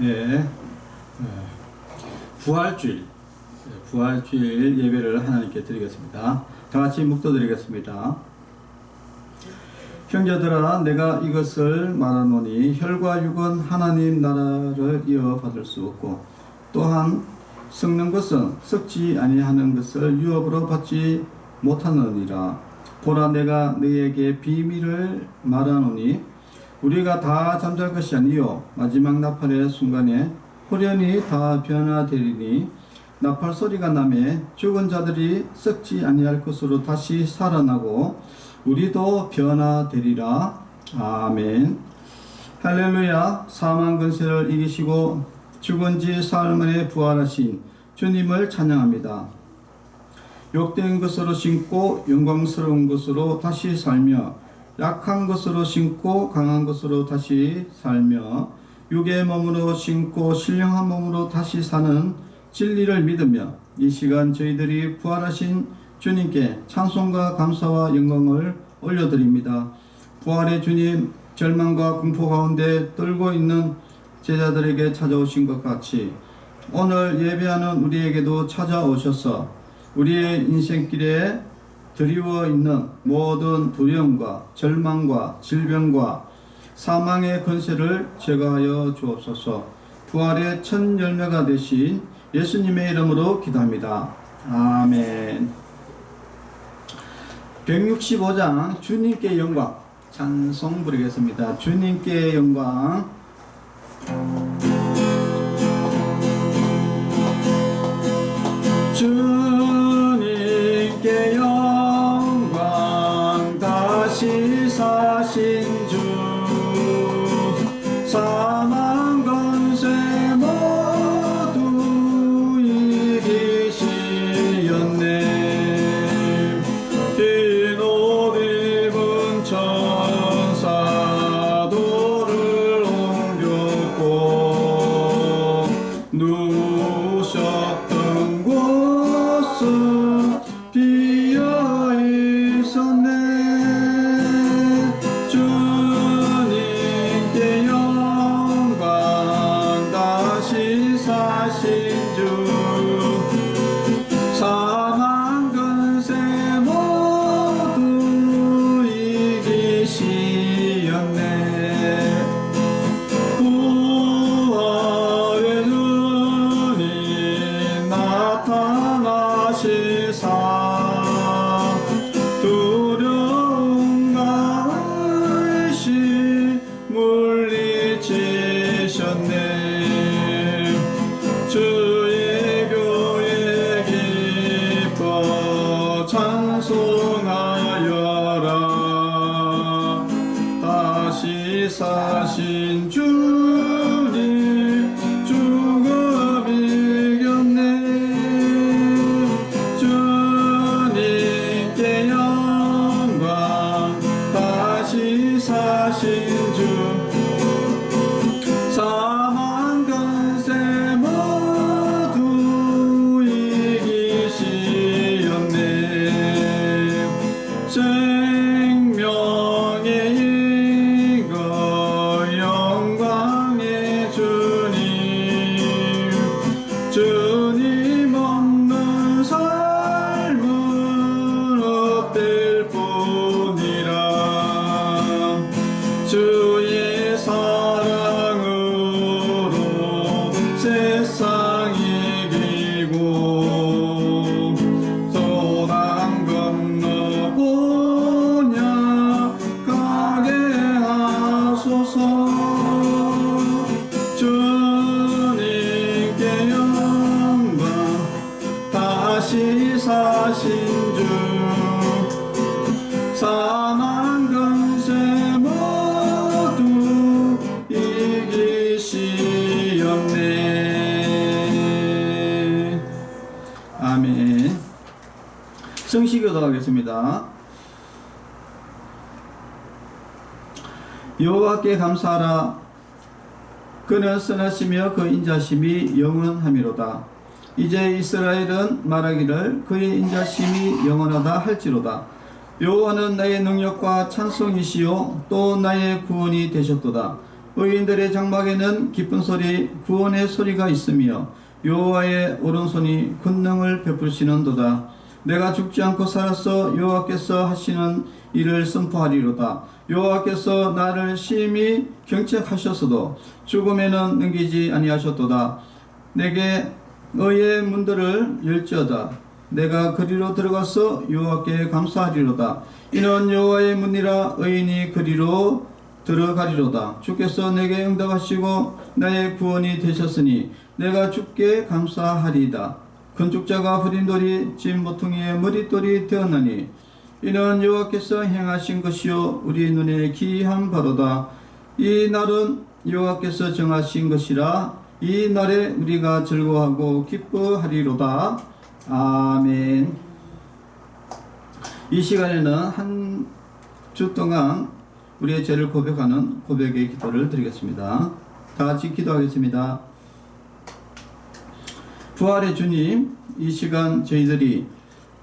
예, 부활주일 예배를 하나님께 드리겠습니다. 다 같이 묵도드리겠습니다. 형제들아, 내가 이것을 말하노니 혈과 육은 하나님 나라를 이어받을 수 없고, 또한 썩는 것은 썩지 아니하는 것을 유업으로 받지 못하느니라. 보라, 내가 너희에게 비밀을 말하노니 우리가 다 잠잘 것이 아니요 마지막 나팔의 순간에 호련히 다 변화되리니, 나팔 소리가 나매 죽은 자들이 썩지 아니할 것으로 다시 살아나고 우리도 변화되리라. 아멘. 할렐루야. 사망 근세를 이기시고 죽은 지 사흘 만에 부활하신 주님을 찬양합니다. 욕된 것으로 신고 영광스러운 것으로 다시 살며, 약한 것으로 신고 강한 것으로 다시 살며, 육의 몸으로 신고 신령한 몸으로 다시 사는 진리를 믿으며, 이 시간 저희들이 부활하신 주님께 찬송과 감사와 영광을 올려드립니다. 부활의 주님, 절망과 공포 가운데 떨고 있는 제자들에게 찾아오신 것 같이 오늘 예배하는 우리에게도 찾아오셔서 우리의 인생길에 드리워 있는 모든 두려움과 절망과 질병과 사망의 권세를 제거하여 주옵소서. 부활의 첫 열매가 되신 예수님의 이름으로 기도합니다. 아멘. 165장 주님께 영광 찬송 부르겠습니다. 주님께 영광. 주님께 영광, 다시 사신 주, 사망 권세 모두 이기시었네. 흰 옷 입은 천사도를 옮겼고 누우셨던 곳은 비어 있었네. 주님께 영광, 다시 사신 주, 사망 권세 모두 이기시었네. 부활의 주님 나타나시사 두려움과 의심 물리치셨네. 주의 교회 기뻐 찬송하여라. 다시 사신 주님 죽음 이겼네. 주님께 영광, 다시 사신 주, 사망 권세 모두 이기시었네. 생명의 이거 영광의 주님, 주님 없는 삶은 없을 뿐이라. 주의 사랑으로 세상 이기고 소난 건너 보냐 가게 하소서. 주님께 영광, 다시 사신 주, 사망 권세 모두 이기시었네. 아멘. 성시교도 하겠습니다. 여호와께 감사하라. 그는 선하시며 그 인자심이 영원하미로다. 이제 이스라엘은 말하기를 그의 인자심이 영원하다 할지로다. 여호와는 나의 능력과 찬송이시요 또 나의 구원이 되셨도다. 의인들의 장막에는 기쁜 소리, 구원의 소리가 있으며 여호와의 오른손이 권능을 베푸시는도다. 내가 죽지 않고 살아서 여호와께서 하시는 일을 선포하리로다. 여호와께서 나를 심히 경책하셨어도 죽음에는 넘기지 아니하셨도다. 내게 의의 문들을 열지어다. 내가 그리로 들어가서 여호와께 감사하리로다. 이는 여호와의 문이라 의인이 그리로 들어가리로다. 주께서 내게 응답하시고 나의 구원이 되셨으니 내가 주께 감사하리이다. 건축자가 후린 돌이 집 모퉁이의 머릿돌이 되었나니 이는 여호와께서 행하신 것이요 우리 눈에 기이한 바로다. 이 날은 여호와께서 정하신 것이라 이 날에 우리가 즐거워하고 기뻐하리로다. 아멘. 이 시간에는 한 주 동안 우리의 죄를 고백하는 고백의 기도를 드리겠습니다. 다 같이 기도하겠습니다. 부활의 주님, 이 시간 저희들이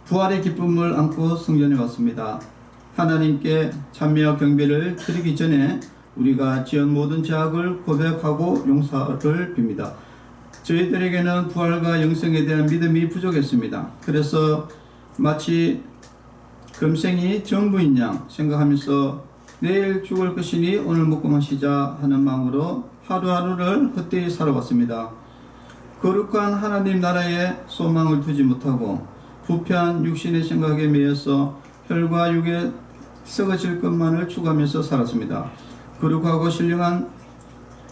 부활의 기쁨을 안고 성전에 왔습니다. 하나님께 참여 경배를 드리기 전에 우리가 지은 모든 죄악을 고백하고 용서를 빕니다. 저희들에게는 부활과 영생에 대한 믿음이 부족했습니다. 그래서 마치 금생이 전부인 양 생각하면서 내일 죽을 것이니 오늘 먹고 마시자 하는 마음으로 하루하루를 헛되이 살아왔습니다. 거룩한 하나님 나라에 소망을 두지 못하고 부패한 육신의 생각에 매여서 혈과 육에 썩어질 것만을 추구하면서 살았습니다. 거룩하고 신령한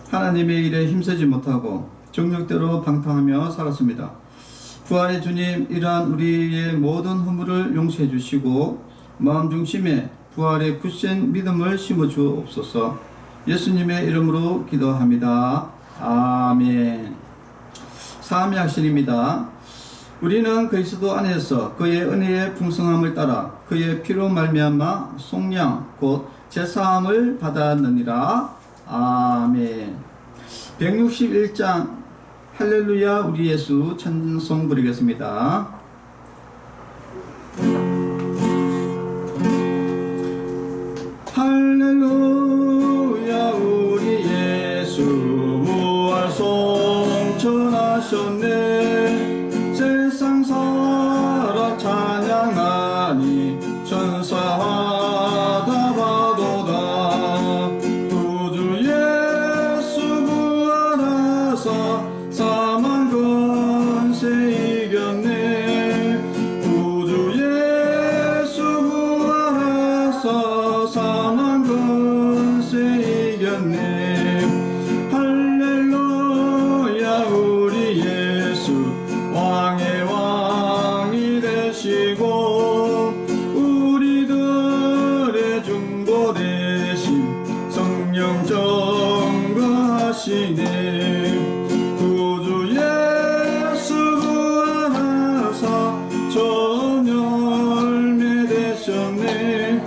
하나님의 일에 힘쓰지 못하고 정욕대로 방탕하며 살았습니다. 부활의 주님, 이러한 우리의 모든 허물을 용서해 주시고 마음 중심에 부활의 굳센 믿음을 심어 주옵소서. 예수님의 이름으로 기도합니다. 아멘. 사함의 확신입니다. 우리는 그리스도 안에서 그의 은혜의 풍성함을 따라 그의 피로 말미암아 속량 곧 제사함을 받았느니라. 아멘. 161장 할렐루야 우리 예수 찬송 부르겠습니다. 할렐루야 우리 예수 부활 성천하셨네. 세상 살아 찬양하니 천사하다 바도다. 구주 예수 부활하사 사망 권세 이겼네. 구주 예수 부활하사 사망 권세 이겼네. 할렐루야 우리 예수 왕의 왕이 되시고 우리들의 중보 대신 성령 전거하시네. 구주 예수 부활하사 전 열매 되셨네.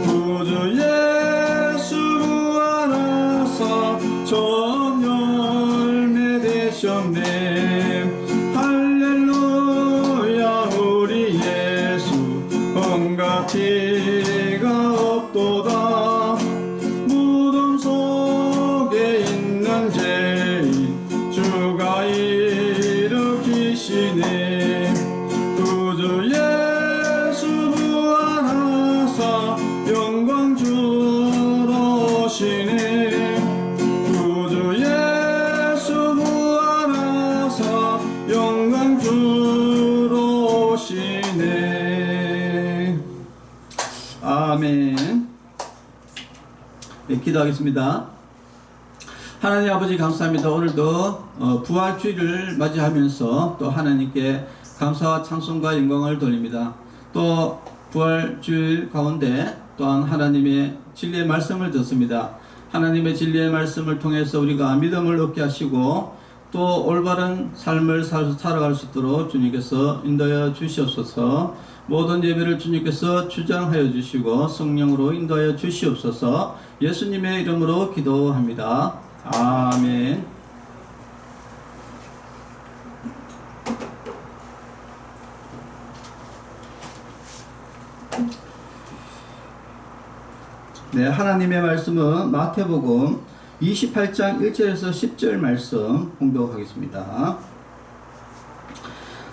구주 예수 부활하사 전 열매 되셨네. 할렐루야 우리 예수 온갖 티가 없도다. 무덤 속에 있는 죄인 주가 일으키시네. 구주 예수 부활하사 영광 주러 오시네. 구주 예수 부활하사 영광 주러 오시네. 아멘. 네, 기도하겠습니다. 하나님 아버지 감사합니다. 오늘도 부활주일을 맞이하면서 또 하나님께 감사와 찬송과 영광을 돌립니다. 또 부활주일 가운데 또한 하나님의 진리의 말씀을 듣습니다. 하나님의 진리의 말씀을 통해서 우리가 믿음을 얻게 하시고 또 올바른 삶을 살아갈 수 있도록 주님께서 인도하여 주시옵소서. 모든 예배를 주님께서 주장하여 주시고 성령으로 인도하여 주시옵소서. 예수님의 이름으로 기도합니다. 아멘. 네, 하나님의 말씀은 마태복음 28장 1절에서 10절 말씀 공독하겠습니다.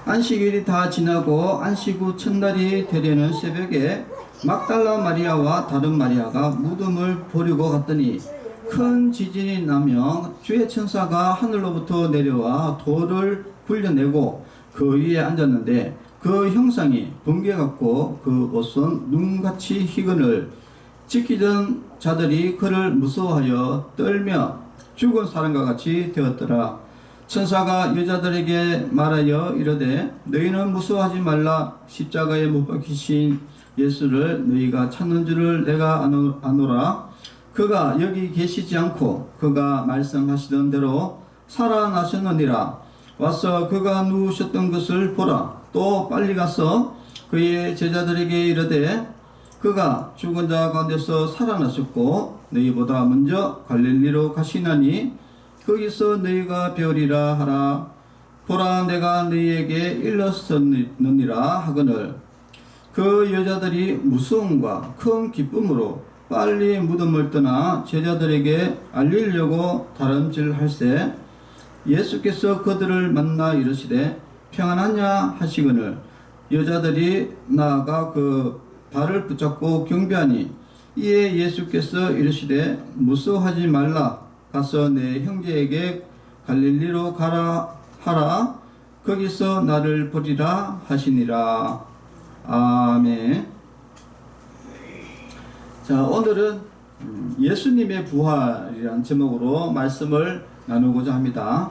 안식일이 다 지나고 안식 후 첫날이 되려는 새벽에 막달라 마리아와 다른 마리아가 무덤을 보려고 갔더니 큰 지진이 나며 주의 천사가 하늘로부터 내려와 돌을 굴려내고 그 위에 앉았는데 그 형상이 번개 같고 그 옷은 눈같이 희근을 지키던 자들이 그를 무서워하여 떨며 죽은 사람과 같이 되었더라. 천사가 여자들에게 말하여 이르되 너희는 무서워하지 말라. 십자가에 못 박히신 예수를 너희가 찾는 줄을 내가 아노라. 그가 여기 계시지 않고 그가 말씀하시던 대로 살아나셨느니라. 와서 그가 누우셨던 것을 보라. 또 빨리 가서 그의 제자들에게 이르되 그가 죽은 자 가운데서 살아나셨고 너희보다 먼저 갈릴리로 가시나니 거기서 너희가 배우리라 하라. 보라, 내가 너희에게 일렀느니라 하거늘 그 여자들이 무서움과 큰 기쁨으로 빨리 무덤을 떠나 제자들에게 알리려고 다름질할세 예수께서 그들을 만나 이르시되 평안하냐 하시거늘 여자들이 나아가 그 발을 붙잡고 경배하니 이에 예수께서 이르시되 무서워하지 말라. 가서 내 형제에게 갈릴리로 가라 하라. 거기서 나를 보리라 하시니라. 아멘. 자, 오늘은 예수님의 부활이라는 제목으로 말씀을 나누고자 합니다.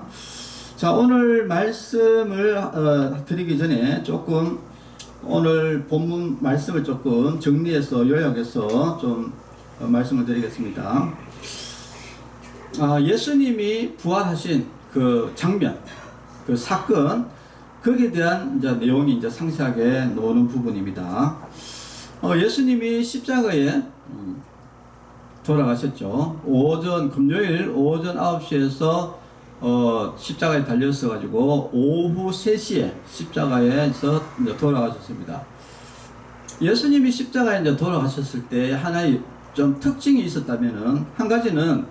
자, 오늘 말씀을 드리기 전에 조금 오늘 본문 말씀을 조금 정리해서 요약해서 좀 말씀을 드리겠습니다. 예수님이 부활하신 그 장면, 그 사건, 거기에 대한 이제 내용이 이제 상세하게 나오는 부분입니다. 예수님이 십자가에 돌아가셨죠. 금요일 오전 9시에서 십자가에 달렸어 가지고 오후 3시에 십자가에서 이제 돌아가셨습니다. 예수님이 십자가에 이제 돌아가셨을 때 하나의 좀 특징이 있었다면은 한 가지는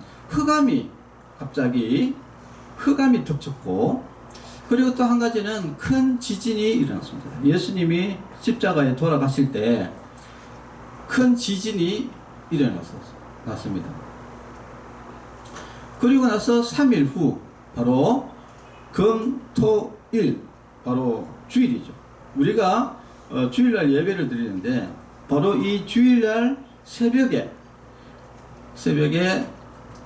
갑자기 흑암이 덮쳤고, 그리고 또 한 가지는 큰 지진이 일어났습니다. 예수님이 십자가에 돌아가실 때 큰 지진이 일어났습니다. 그리고 나서 3일 후 바로 금, 토, 일, 바로 주일이죠. 우리가 주일날 예배를 드리는데 바로 이 주일날 새벽에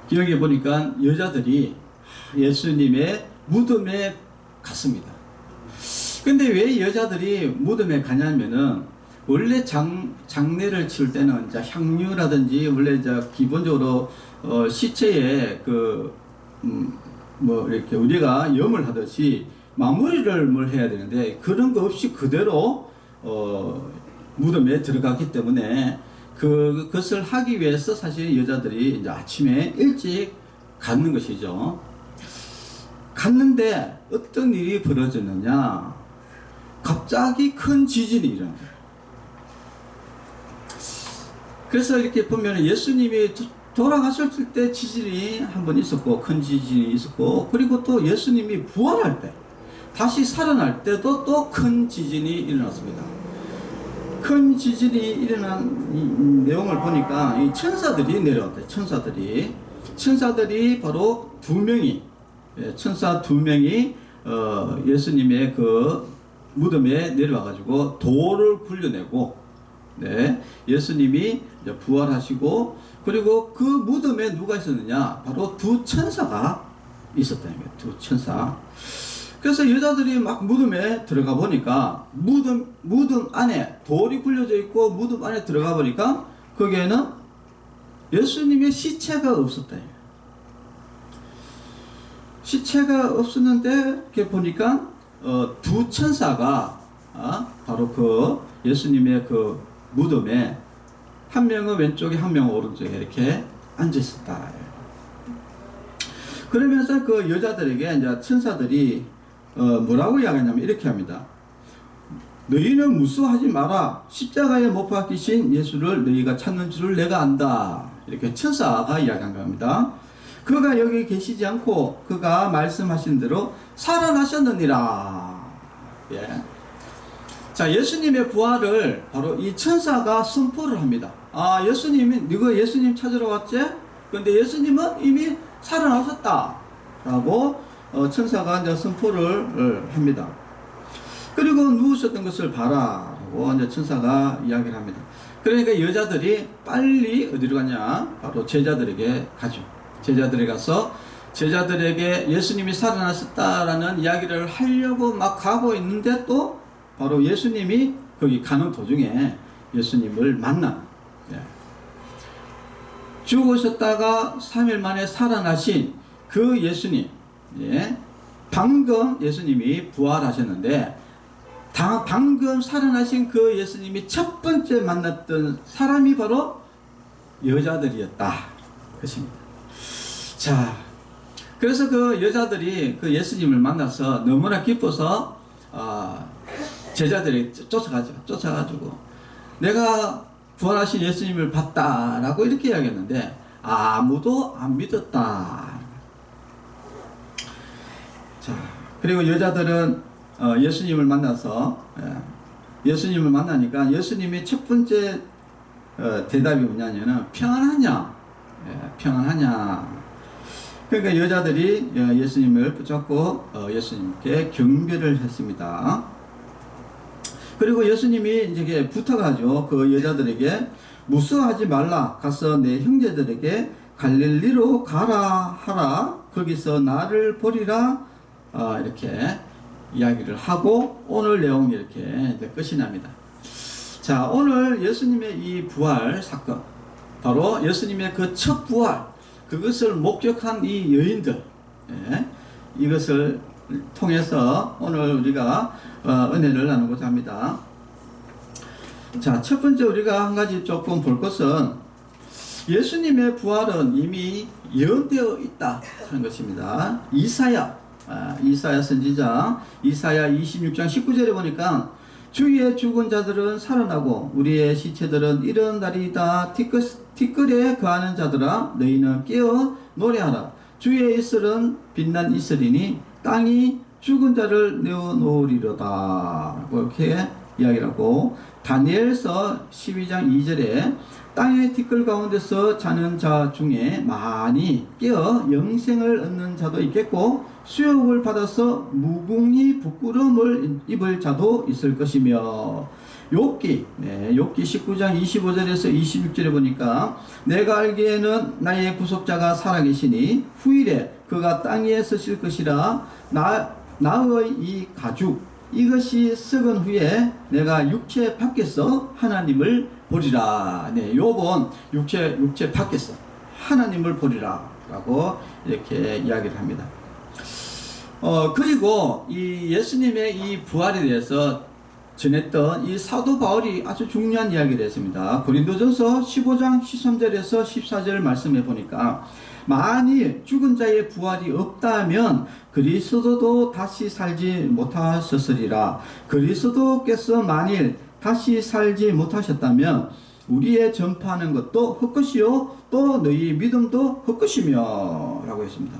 기억해 보니까 여자들이 예수님의 무덤에 갔습니다. 근데 왜 여자들이 무덤에 가냐면은 원래 장례를 치를 때는 이제 향유라든지 원래 이제 기본적으로 시체에 이렇게 우리가 염을 하듯이 마무리를 해야 되는데 그런 거 없이 그대로 무덤에 들어갔기 때문에 그것을 하기 위해서 사실 여자들이 이제 아침에 일찍 갔는 것이죠. 갔는데 어떤 일이 벌어졌느냐? 갑자기 큰 지진이 일어납니다. 그래서 이렇게 보면 예수님이 돌아가셨을 때 지진이 한 번 있었고, 큰 지진이 있었고, 그리고 또 예수님이 부활할 때, 다시 살아날 때도 또 큰 지진이 일어났습니다. 큰 지진이 일어난 이 내용을 보니까 이 천사들이 내려왔대요. 천사들이 바로 천사 두 명이 예수님의 그 무덤에 내려와가지고 돌을 굴려내고, 예수님이 이제 부활하시고, 그리고 그 무덤에 누가 있었느냐? 바로 두 천사가 있었다는 거예요. 두 천사. 그래서 여자들이 막 무덤에 들어가 보니까 무덤 안에 돌이 굴려져 있고 무덤 안에 들어가 보니까 거기에는 예수님의 시체가 없었다. 시체가 없었는데 이렇게 보니까 두 천사가 바로 그 예수님의 그 무덤에 한 명은 왼쪽에 한 명은 오른쪽에 이렇게 앉아 있었다. 그러면서 그 여자들에게 이제 천사들이 뭐라고 이야기하냐면 이렇게 합니다. 너희는 무서워하지 마라. 십자가에 못 박히신 예수를 너희가 찾는 줄을 내가 안다. 이렇게 천사가 이야기한 겁니다. 그가 여기 계시지 않고 그가 말씀하신 대로 살아나셨느니라. 예. 자, 예수님의 부활을 바로 이 천사가 선포를 합니다. 아, 너가 예수님 찾으러 왔지? 근데 예수님은 이미 살아나셨다 라고 천사가 이제 선포를 합니다. 그리고 누우셨던 것을 봐라 라고 이제 천사가 이야기를 합니다. 그러니까 여자들이 빨리 어디로 가냐? 바로 제자들에게 가죠. 제자들에 가서 제자들에게 예수님이 살아나셨다라는 이야기를 하려고 막 가고 있는데 또 바로 예수님이 거기 가는 도중에 예수님을 만나. 예. 죽으셨다가 3일 만에 살아나신 그 예수님. 예. 방금 예수님이 부활하셨는데 방금 살아나신 그 예수님이 첫 번째 만났던 사람이 바로 여자들이었다. 그것입니다. 자, 그래서 그 여자들이 그 예수님을 만나서 너무나 기뻐서 제자들이 쫓아가지고 내가 부활하신 예수님을 봤다라고 이렇게 이야기했는데 아무도 안 믿었다. 자, 그리고 여자들은 예수님을 만나서 예수님을 만나니까 예수님이 첫 번째 대답이 뭐냐면은 평안하냐? 평안하냐? 그러니까 여자들이 예수님을 붙잡고 예수님께 경배를 했습니다. 그리고 예수님이 이제 부탁하죠. 그 여자들에게 무서워하지 말라. 가서 내 형제들에게 갈릴리로 가라 하라. 거기서 나를 보리라. 이렇게 이야기를 하고 오늘 내용이 이렇게 끝이 납니다. 자, 오늘 예수님의 이 부활 사건, 바로 예수님의 그 첫 부활, 그것을 목격한 이 여인들, 이것을 통해서 오늘 우리가 은혜를 나누고자 합니다. 자, 첫 번째 우리가 한 가지 조금 볼 것은 예수님의 부활은 이미 예언되어 있다 하는 것입니다. 이사야 선지자 이사야 26장 19절에 보니까 주의 죽은 자들은 살아나고 우리의 시체들은 이런 날이다. 티끌에 거하는 자들아 너희는 깨어 노래하라. 주의 이슬은 빛난 이슬이니 땅이 죽은 자를 내어놓으리로다. 이렇게 이야기를 하고 다니엘서 12장 2절에 땅의 티끌 가운데서 자는 자 중에 많이 깨어 영생을 얻는 자도 있겠고 수욕을 받아서 무궁히 부끄러움을 입을 자도 있을 것이며 욥기 19장 25절에서 26절에 보니까 내가 알기에는 나의 구속자가 살아계시니 후일에 그가 땅 위에 서실 것이라 나의 이 가죽 이것이 썩은 후에 내가 육체 밖에서 하나님을 보리라. 욥은 육체 밖에서 하나님을 보리라 라고 이렇게 이야기를 합니다. 그리고 이 예수님의 이 부활에 대해서 전했던 이 사도 바울이 아주 중요한 이야기를 했습니다. 고린도전서 15장 13절에서 14절 말씀해 보니까 만일 죽은 자의 부활이 없다면 그리스도도 다시 살지 못하셨으리라. 그리스도께서 만일 다시 살지 못하셨다면 우리의 전파하는 것도 헛것이요 또 너희 믿음도 헛것이며 라고 했습니다.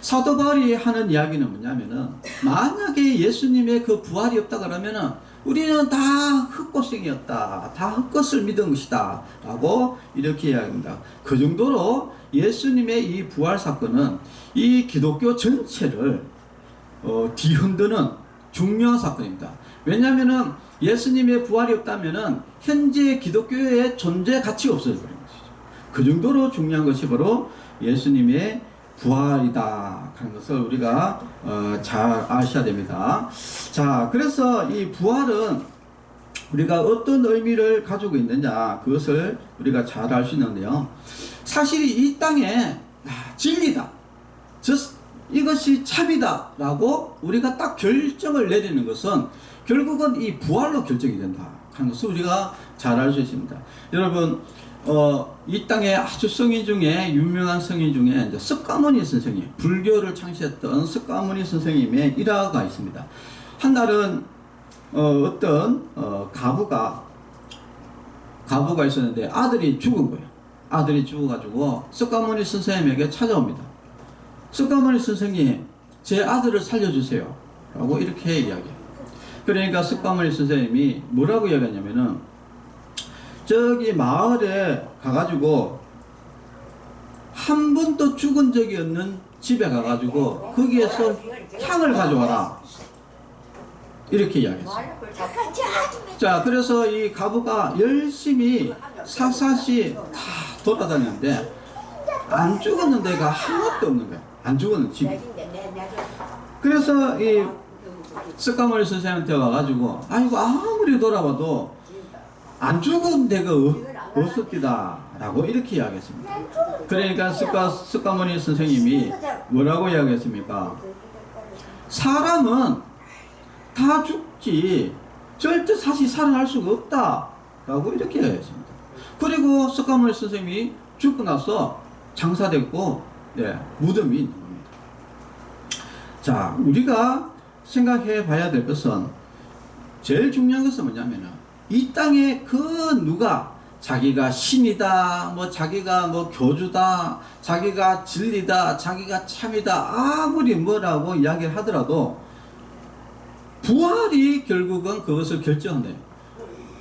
사도 바울이 하는 이야기는 뭐냐면은 만약에 예수님의 그 부활이 없다 그러면은 우리는 다 헛것생이었다. 다 헛것을 믿은 것이다. 라고 이렇게 이야기합니다. 그 정도로 예수님의 이 부활 사건은 이 기독교 전체를 뒤흔드는 중요한 사건입니다. 왜냐하면은 예수님의 부활이 없다면은 현재 기독교의 존재 가치가 없어져 버린 것이죠. 그 정도로 중요한 것이 바로 예수님의 부활이다 하는 것을 우리가 잘 아셔야 됩니다. 자, 그래서 이 부활은 우리가 어떤 의미를 가지고 있느냐 그것을 우리가 잘 알 수 있는데요. 사실 이 땅에 진리다, 이것이 참이다 라고 우리가 딱 결정을 내리는 것은 결국은 이 부활로 결정이 된다 하는 것을 우리가 잘 알 수 있습니다. 여러분 이 땅에 아주 성인 중에 유명한 성인 중에 이제 석가모니 선생님, 불교를 창시했던 석가모니 선생님의 일화가 있습니다. 한날은 어떤 가부가 있었는데 아들이 죽은 거예요. 아들이 죽어가지고 석가모니 선생님에게 찾아옵니다. 석가모니 선생님, 제 아들을 살려주세요 라고 이렇게 이야기해요. 그러니까 석가모니 선생님이 뭐라고 이야기하냐면은, 저기 마을에 가가지고 한 번도 죽은 적이 없는 집에 가가지고 거기에서 향을 가져와라 이렇게 이야기했어요. 자, 그래서 이 가부가 열심히 샅샅이 다 돌아다녔는데 안 죽었는 데가 하나도 없는 거야. 안 죽었는 집이. 그래서 이 석가모니 선생님한테 와가지고, 아이고 아무리 돌아봐도 안 죽은 데가 없었기다 라고 이렇게 이야기했습니다. 그러니까 석가모니 선생님이 뭐라고 이야기했습니까? 사람은 다 죽지 절대 다시 살아날 수가 없다 라고 이렇게 이야기했습니다. 그리고 석가모니 선생님이 죽고 나서 장사됐고, 무덤이 있는 겁니다. 자, 우리가 생각해 봐야 될 것은, 제일 중요한 것은 뭐냐면은, 이 땅에 그 누가 자기가 신이다, 뭐 자기가 뭐 교주다, 자기가 진리다, 자기가 참이다, 아무리 뭐라고 이야기를 하더라도 부활이 결국은 그것을 결정한대요.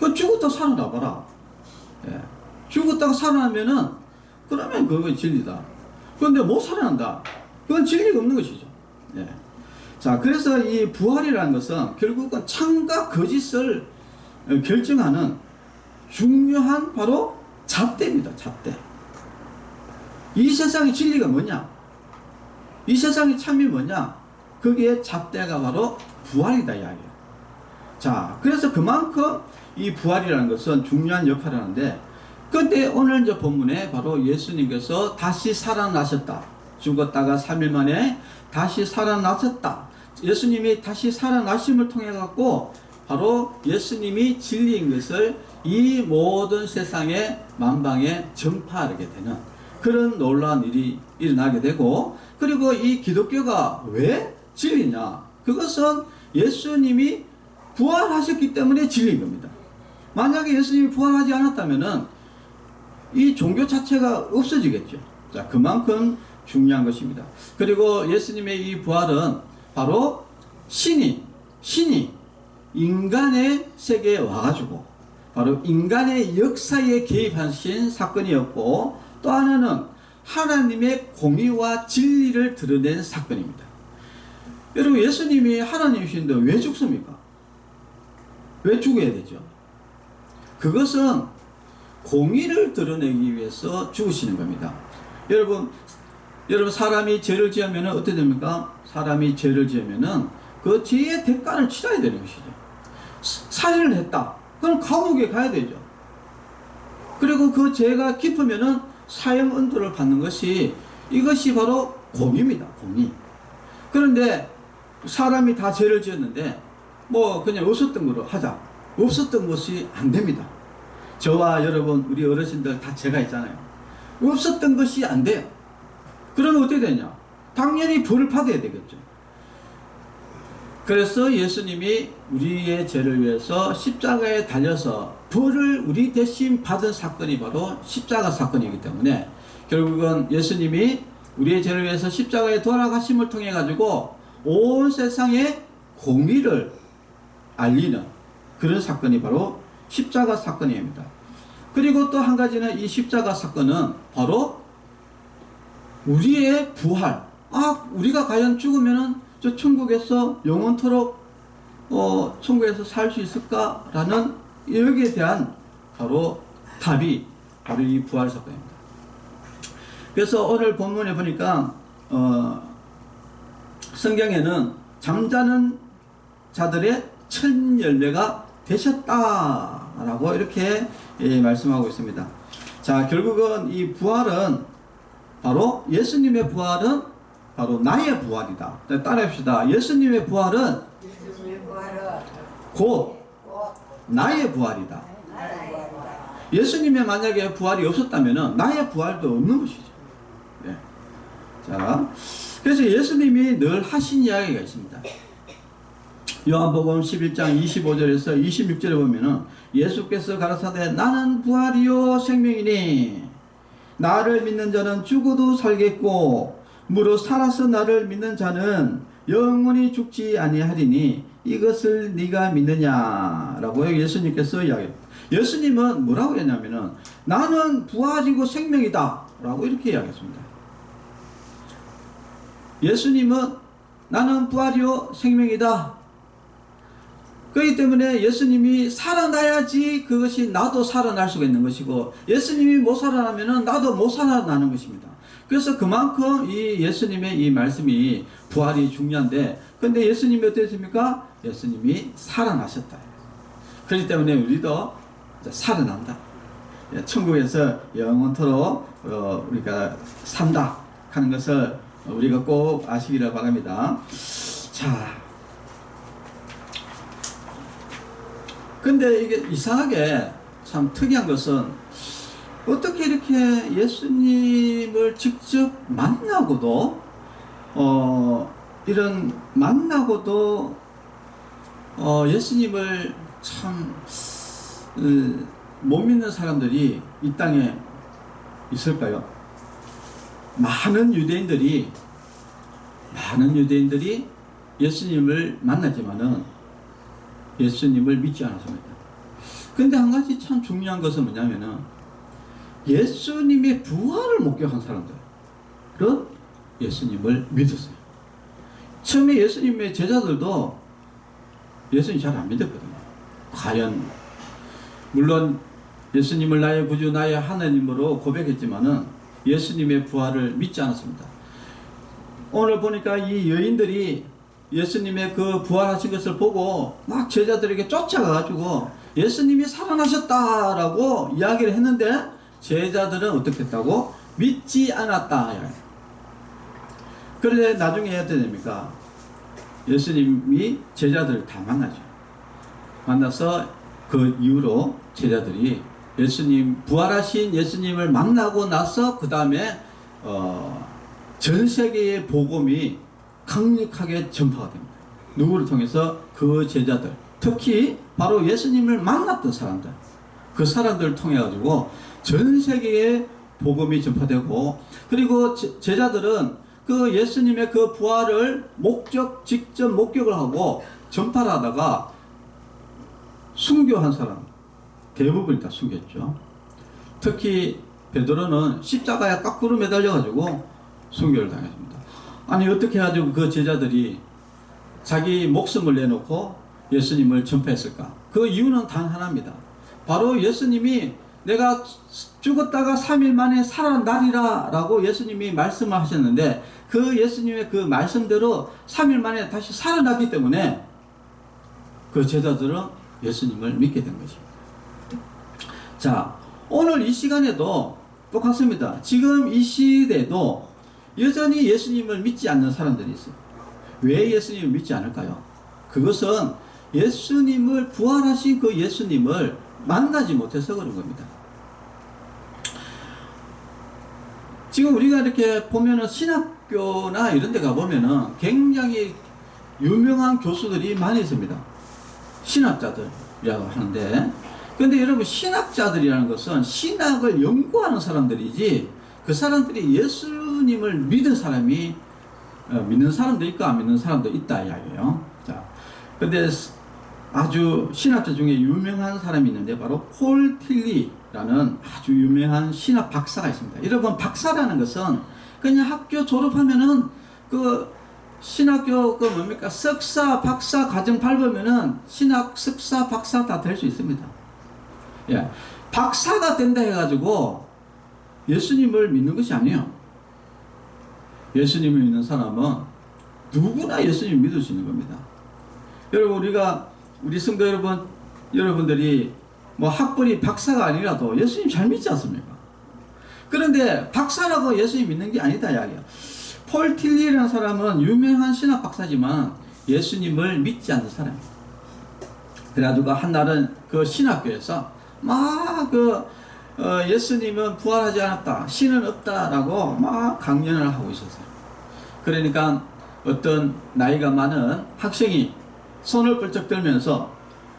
그 죽었다가 살아나봐라. 죽었다가 살아나면은 그러면 그건 진리다. 그런데 못 살아난다. 그건 진리가 없는 것이죠. 자, 그래서 이 부활이라는 것은 결국은 참과 거짓을 결정하는 중요한 바로 잣대입니다. 잣대. 이 세상의 진리가 뭐냐? 이 세상의 참이 뭐냐? 거기에 잣대가 바로 부활이다 이야기예요. 자, 그래서 그만큼 이 부활이라는 것은 중요한 역할을 하는데, 그런데 오늘 이제 본문에 바로 예수님께서 다시 살아나셨다. 죽었다가 3일 만에 다시 살아나셨다. 예수님이 다시 살아나심을 통해 갖고 바로 예수님이 진리인 것을 이 모든 세상에 만방에 전파하게 되는 그런 놀라운 일이 일어나게 되고, 그리고 이 기독교가 왜 진리냐? 그것은 예수님이 부활하셨기 때문에 진리인 겁니다. 만약에 예수님이 부활하지 않았다면은 이 종교 자체가 없어지겠죠. 자, 그만큼 중요한 것입니다. 그리고 예수님의 이 부활은 바로 신이 인간의 세계에 와가지고 바로 인간의 역사에 개입하신 사건이었고, 또 하나는 하나님의 공의와 진리를 드러낸 사건입니다. 여러분, 예수님이 하나님이신데 왜 죽습니까? 왜 죽어야 되죠? 그것은 공의를 드러내기 위해서 죽으시는 겁니다. 여러분 사람이 죄를 지으면 어떻게 됩니까? 사람이 죄를 지으면 그 죄의 대가를 치러야 되는 것이죠. 살인을 했다. 그럼 감옥에 가야 되죠. 그리고 그 죄가 깊으면은 사형 언도를 받는 것이, 이것이 바로 공의입니다. 공의. 그런데 사람이 다 죄를 지었는데 뭐 그냥 없었던 거로 하자. 없었던 것이 안 됩니다. 저와 여러분, 우리 어르신들 다 죄가 있잖아요. 없었던 것이 안 돼요. 그러면 어떻게 되냐? 당연히 벌을 받아야 되겠죠. 그래서 예수님이 우리의 죄를 위해서 십자가에 달려서 벌을 우리 대신 받은 사건이 바로 십자가 사건이기 때문에, 결국은 예수님이 우리의 죄를 위해서 십자가에 돌아가심을 통해 가지고 온 세상에 공의를 알리는 그런 사건이 바로 십자가 사건입니다. 그리고 또 한 가지는, 이 십자가 사건은 바로 우리의 부활. 우리가 과연 죽으면은 저 천국에서 영원토록 천국에서 살 수 있을까라는 여기에 대한 바로 답이 바로 이 부활 사건입니다. 그래서 오늘 본문에 보니까 성경에는 잠자는 자들의 첫 열매가 되셨다라고 이렇게 말씀하고 있습니다. 자, 결국은 이 부활은 바로, 예수님의 부활은 바로 나의 부활이다. 따라합시다. 예수님의 부활은 곧 나의 부활이다. 예수님의 만약에 부활이 없었다면 나의 부활도 없는 것이죠. 자, 그래서 예수님이 늘 하신 이야기가 있습니다. 요한복음 11장 25절에서 26절에 보면은 예수께서 가라사대 나는 부활이요 생명이니 나를 믿는 자는 죽어도 살겠고 무릇 살아서 나를 믿는 자는 영원히 죽지 아니하리니 이것을 네가 믿느냐라고 예수님께서 이야기합니다. 예수님은 뭐라고 했냐면은 나는 부활이고 생명이다 라고 이렇게 이야기했습니다. 예수님은 나는 부활이요 생명이다. 그렇기 때문에 예수님이 살아나야지 그것이 나도 살아날 수가 있는 것이고, 예수님이 못 살아나면은 나도 못 살아나는 것입니다. 그래서 그만큼 이 예수님의 이 말씀이 부활이 중요한데, 근데 예수님이 어땠습니까? 예수님이 살아나셨다. 그렇기 때문에 우리도 살아난다. 천국에서 영원토록 우리가 산다 하는 것을 우리가 꼭 아시기를 바랍니다. 자, 근데 이게 이상하게 참 특이한 것은 어떻게 이렇게 예수님을 직접 만나고도 이런 만나고도 예수님을 참 못 믿는 사람들이 이 땅에 있을까요? 많은 유대인들이 예수님을 만나지만은 예수님을 믿지 않았습니다. 근데 한 가지 참 중요한 것은 뭐냐면은 예수님의 부활을 목격한 사람들은 예수님을 믿었어요. 처음에 예수님의 제자들도 예수님 잘 안 믿었거든요. 과연 물론 예수님을 나의 구주 나의 하나님으로 고백했지만은 예수님의 부활을 믿지 않았습니다. 오늘 보니까 이 여인들이 예수님의 그 부활하신 것을 보고 막 제자들에게 쫓아가가지고 예수님이 살아나셨다라고 이야기를 했는데 제자들은 어떻게 했다고? 믿지 않았다. 그런데 나중에 어떻게 됩니까? 예수님이 제자들을 다 만나죠. 만나서 그 이후로 제자들이 예수님, 부활하신 예수님을 만나고 나서 그 다음에 전 세계의 복음이 강력하게 전파가 됩니다. 누구를 통해서? 그 제자들, 특히 바로 예수님을 만났던 사람들, 그 사람들을 통해 가지고 전 세계에 복음이 전파되고, 그리고 제자들은 그 예수님의 그 부활을 직접 목격을 하고 전파를 하다가 순교한 사람 대부분이 다 순교했죠. 특히 베드로는 십자가에 거꾸로 매달려 가지고 순교를 당했습니다. 아니 어떻게 해가지고 그 제자들이 자기 목숨을 내놓고 예수님을 전파했을까? 그 이유는 단 하나입니다. 바로 예수님이 내가 죽었다가 3일 만에 살아나리라 라고 예수님이 말씀을 하셨는데, 그 예수님의 그 말씀대로 3일 만에 다시 살아나기 때문에 그 제자들은 예수님을 믿게 된 것입니다. 자, 오늘 이 시간에도 똑같습니다. 지금 이 시대에도 여전히 예수님을 믿지 않는 사람들이 있어요. 왜 예수님을 믿지 않을까요? 그것은 예수님을, 부활하신 그 예수님을 만나지 못해서 그런 겁니다. 지금 우리가 이렇게 보면은 신학교나 이런 데 가보면은 굉장히 유명한 교수들이 많이 있습니다. 신학자들이라고 하는데, 근데 여러분, 신학자들이라는 것은 신학을 연구하는 사람들이지, 그 사람들이 예수님을 믿는 사람이, 믿는 사람도 있고 안 믿는 사람도 있다 이야기예요. 자, 근데 아주 신학자 중에 유명한 사람이 있는데 바로 폴 틸리라는 아주 유명한 신학 박사가 있습니다. 여러분, 박사라는 것은 그냥 학교 졸업하면은 그 신학교 그 뭡니까, 석사 박사 과정 밟으면은 신학 석사 박사 다 될 수 있습니다. 예, 박사가 된다 해가지고 예수님을 믿는 것이 아니에요. 예수님을 믿는 사람은 누구나 예수님 믿을 수 있는 겁니다. 여러분, 우리 성도 여러분들이 뭐 학벌이 박사가 아니라도 예수님 잘 믿지 않습니까? 그런데 박사라고 예수님 믿는 게 아니다 이야기야. 폴 틸리라는 사람은 유명한 신학 박사지만 예수님을 믿지 않는 사람이에요. 그래가지고 한날은 그 신학교에서 막 예수님은 부활하지 않았다, 신은 없다라고 막 강연을 하고 있었어요. 그러니까 어떤 나이가 많은 학생이 손을 벌쩍 들면서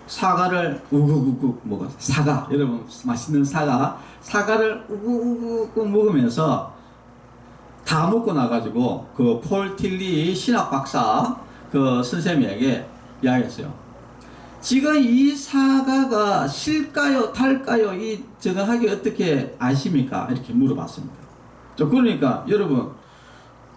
사과를 우국우국 먹었어요. 사과, 여러분 맛있는 사과를 우국우국 먹으면서 다 먹고 나가지고 그 폴 틸리 신학 박사 그 선생님에게 이야기했어요. 지금 이 사과가 실까요, 달까요? 이 정확하게 어떻게 아십니까? 이렇게 물어봤습니다. 그러니까 여러분,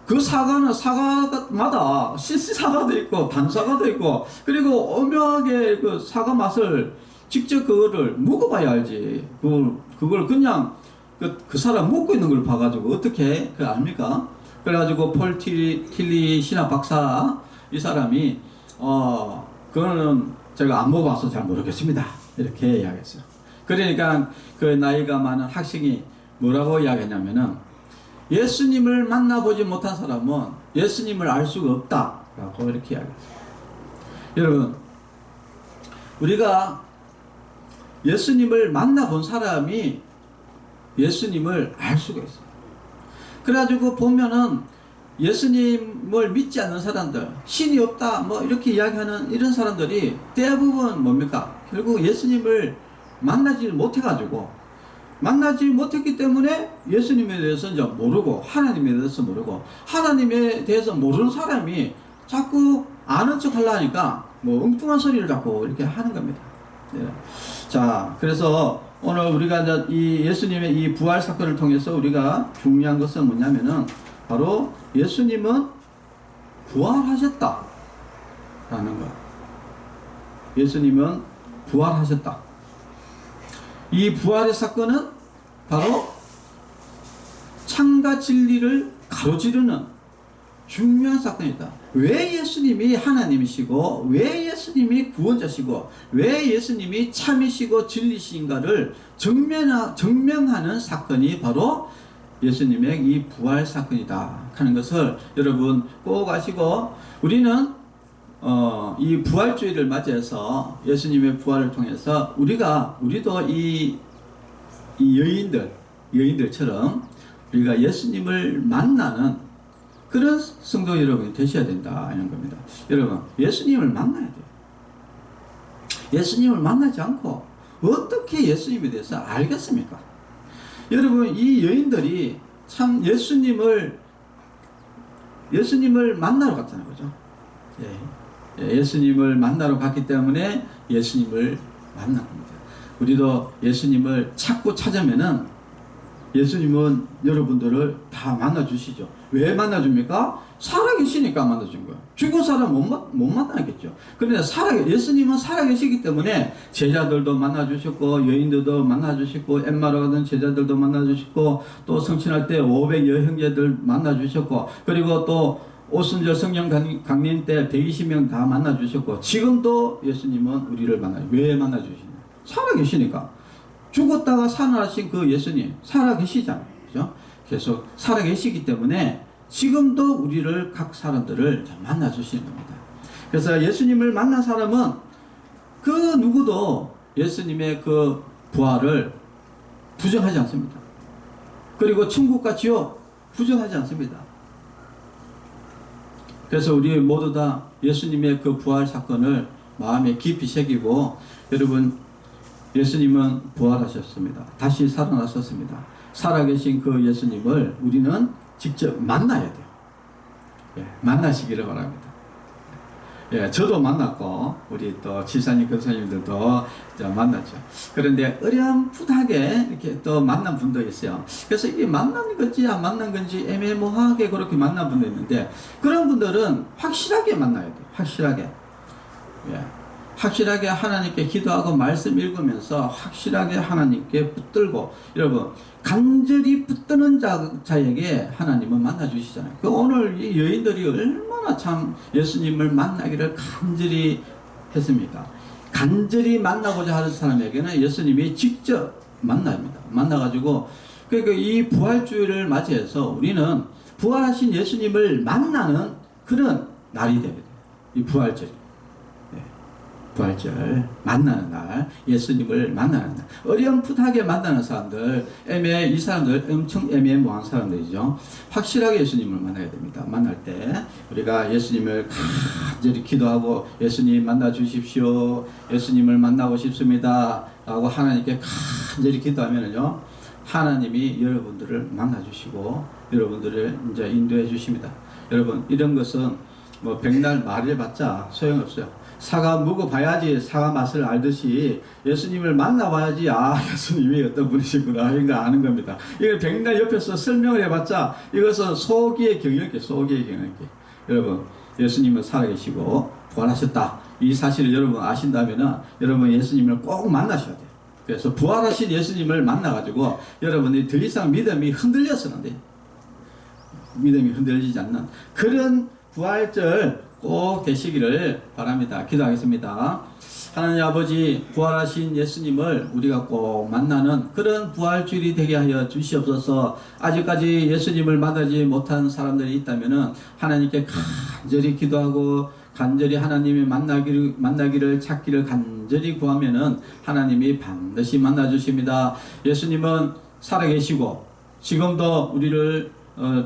그 사과는 사과마다 실사과도 있고 단사과도 있고, 그리고 오묘하게 그 사과 맛을 직접 그거를 먹어봐야 알지. 그걸 그냥 그 사람 먹고 있는 걸 봐가지고 어떻게 그 압니까? 그래가지고 폴 틸리 신학 박사 이 사람이 그거는 제가 안 먹어봐서 잘 모르겠습니다. 이렇게 이야기했어요. 그러니까 그 나이가 많은 학생이 뭐라고 이야기했냐면은, 예수님을 만나보지 못한 사람은 예수님을 알 수가 없다라고 이렇게 이야기했어요. 여러분, 우리가 예수님을 만나본 사람이 예수님을 알 수가 있어요. 그래가지고 보면은 예수님을 믿지 않는 사람들, 신이 없다 뭐 이렇게 이야기하는 이런 사람들이 대부분 뭡니까? 결국 예수님을 만나지 못해가지고, 만나지 못했기 때문에 예수님에 대해서 이제 모르고, 하나님에 대해서 모르고, 하나님에 대해서 모르는 사람이 자꾸 아는 척 하려니까 뭐 엉뚱한 소리를 자꾸 이렇게 하는 겁니다. 네. 자, 그래서 오늘 우리가 이제 이 예수님의 이 부활 사건을 통해서 우리가 중요한 것은 뭐냐면은, 바로 예수님은 부활하셨다 라는 것. 예수님은 부활하셨다. 이 부활의 사건은 바로 참과 진리를 가로지르는 중요한 사건이다. 왜 예수님이 하나님이시고, 왜 예수님이 구원자시고, 왜 예수님이 참이시고 진리신가를 증명하는 사건이 바로 예수님의 이 부활 사건이다 하는 것을 여러분 꼭 아시고, 우리는 이 부활주의를 맞이해서 예수님의 부활을 통해서 우리도 이 여인들처럼 우리가 예수님을 만나는 그런 성도 여러분이 되셔야 된다 이런 겁니다. 여러분, 예수님을 만나야 돼요. 예수님을 만나지 않고 어떻게 예수님에 대해서 알겠습니까? 여러분, 이 여인들이 참 예수님을 만나러 갔잖아요, 그죠? 예수님을 만나러 갔기 때문에 예수님을 만난 겁니다. 우리도 예수님을 찾고 찾으면은 예수님은 여러분들을 다 만나주시죠. 왜 만나줍니까? 살아계시니까 만나준 거예요. 죽은 사람 못 만나겠죠. 그런데 예수님은 살아계시기 때문에 제자들도 만나주셨고, 여인들도 만나주셨고, 엠마로 가던 제자들도 만나주셨고, 또 성친할 때 500 여형제들 만나주셨고, 그리고 또 오순절 성령 강림 때 120명 다 만나주셨고, 지금도 예수님은 우리를 왜 만나주시냐? 살아계시니까. 죽었다가 살아나신 그 예수님 살아계시잖아요. 그죠? 계속 살아계시기 때문에 지금도 우리를, 각 사람들을 만나주시는 겁니다. 그래서 예수님을 만난 사람은 그 누구도 예수님의 그 부활을 부정하지 않습니다. 그리고 천국과 지옥 부정하지 않습니다. 그래서 우리 모두 다 예수님의 그 부활 사건을 마음에 깊이 새기고, 여러분, 예수님은 부활하셨습니다. 다시 살아나셨습니다. 살아계신 그 예수님을 우리는 직접 만나야 돼요. 만나시기를 바랍니다. 저도 만났고, 우리 또 지사님, 권사님들도 만났죠. 그런데 어렴풋하게 이렇게 또 만난 분도 있어요. 그래서 이게 만난 건지 안 만난 건지 애매모호하게 그렇게 만난 분도 있는데, 그런 분들은 확실하게 만나야 돼요. 확실하게 하나님께 기도하고 말씀 읽으면서 확실하게 하나님께 붙들고, 여러분, 간절히 붙드는 자에게 하나님은 만나주시잖아요. 오늘 이 여인들이 얼마나 참 예수님을 만나기를 간절히 했습니까? 간절히 만나고자 하는 사람에게는 예수님이 직접 만나가지고, 그러니까 이 부활주의를 맞이해서 우리는 부활하신 예수님을 만나는 그런 날이 됩니다. 이 부활절. 부활절, 만나는 날, 예수님을 만나는 날. 어렴풋하게 만나는 사람들, 이 사람들 엄청 애매모호한 사람들이죠. 확실하게 예수님을 만나야 됩니다. 만날 때 우리가 예수님을 간절히 기도하고, 예수님 만나 주십시오, 예수님을 만나고 싶습니다 라고 하나님께 간절히 기도하면은요, 하나님이 여러분들을 만나주시고 여러분들을 이제 인도해 주십니다. 여러분, 이런 것은 뭐 백날 말해봤자 소용없어요. 사과 먹어봐야지 사과 맛을 알듯이 예수님을 만나봐야지 예수님이 어떤 분이시구나 이런 거 아는 겁니다. 이걸 백날 옆에서 설명을 해봤자 이것은 소기의 경영기. 여러분, 예수님은 살아계시고 부활하셨다. 이 사실을 여러분 아신다면은 여러분 예수님을 꼭 만나셔야 돼요. 그래서 부활하신 예수님을 만나가지고 여러분이 더 이상 믿음이 흔들려서는 안 돼요. 믿음이 흔들리지 않는 그런 부활절 꼭 되시기를 바랍니다. 기도하겠습니다. 하나님 아버지, 부활하신 예수님을 우리가 꼭 만나는 그런 부활주일이 되게 하여 주시옵소서. 아직까지 예수님을 만나지 못한 사람들이 있다면 하나님께 간절히 기도하고 간절히 하나님이 만나기를 찾기를 간절히 구하면은 하나님이 반드시 만나 주십니다. 예수님은 살아계시고 지금도 우리를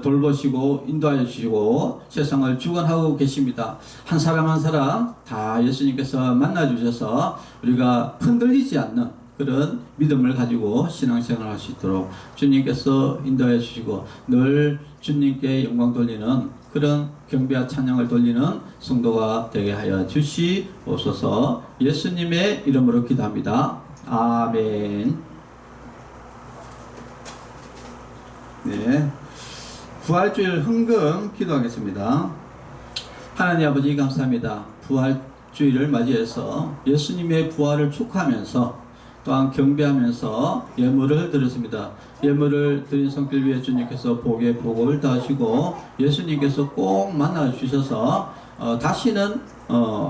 돌보시고 인도하여 주시고 세상을 주관하고 계십니다. 한 사람 한 사람 다 예수님께서 만나 주셔서 우리가 흔들리지 않는 그런 믿음을 가지고 신앙생활을 할 수 있도록 주님께서 인도해 주시고 늘 주님께 영광 돌리는 그런 경배와 찬양을 돌리는 성도가 되게 하여 주시옵소서. 예수님의 이름으로 기도합니다. 아멘. 네. 부활주일 헌금 기도하겠습니다. 하나님 아버지 감사합니다. 부활주일을 맞이해서 예수님의 부활을 축하하면서 또한 경배하면서 예물을 드렸습니다. 예물을 드린 성길 위해 주님께서 복에 복을 더하시고 예수님께서 꼭 만나 주셔서 다시는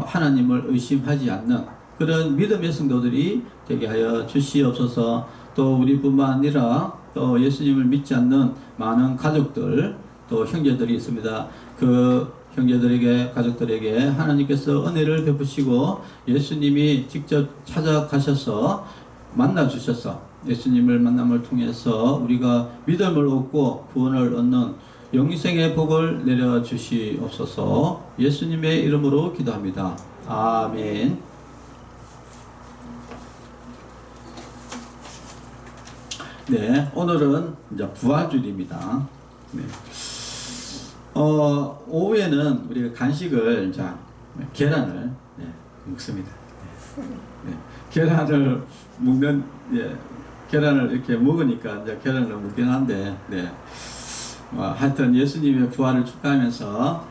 하나님을 의심하지 않는 그런 믿음의 성도들이 되게 하여 주시옵소서. 또 우리뿐만 아니라 또 예수님을 믿지 않는 많은 가족들 또 형제들이 있습니다. 그 형제들에게 가족들에게 하나님께서 은혜를 베푸시고 예수님이 직접 찾아가셔서 만나 주셔서 예수님을 만남을 통해서 우리가 믿음을 얻고 구원을 얻는 영생의 복을 내려 주시옵소서. 예수님의 이름으로 기도합니다. 아멘. 네, 오늘은 이제 부활주일입니다. 네. 오후에는 우리가 간식을 이제 계란을 먹습니다. 네. 계란을 먹는 계란을 이렇게 먹으니까 이제 계란을 먹긴 한데, 하여튼 예수님의 부활을 축하하면서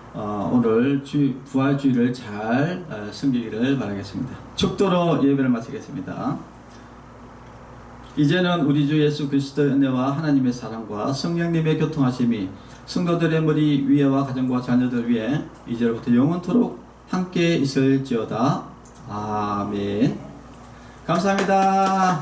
오늘 부활주일을 잘 섬기기를 바라겠습니다. 축도로 예배를 마치겠습니다. 이제는 우리 주 예수 그리스도의 은혜와 하나님의 사랑과 성령님의 교통하심이 성도들의 머리 위에와 가정과 자녀들 위에 이제로부터 영원토록 함께 있을지어다. 아멘. 감사합니다.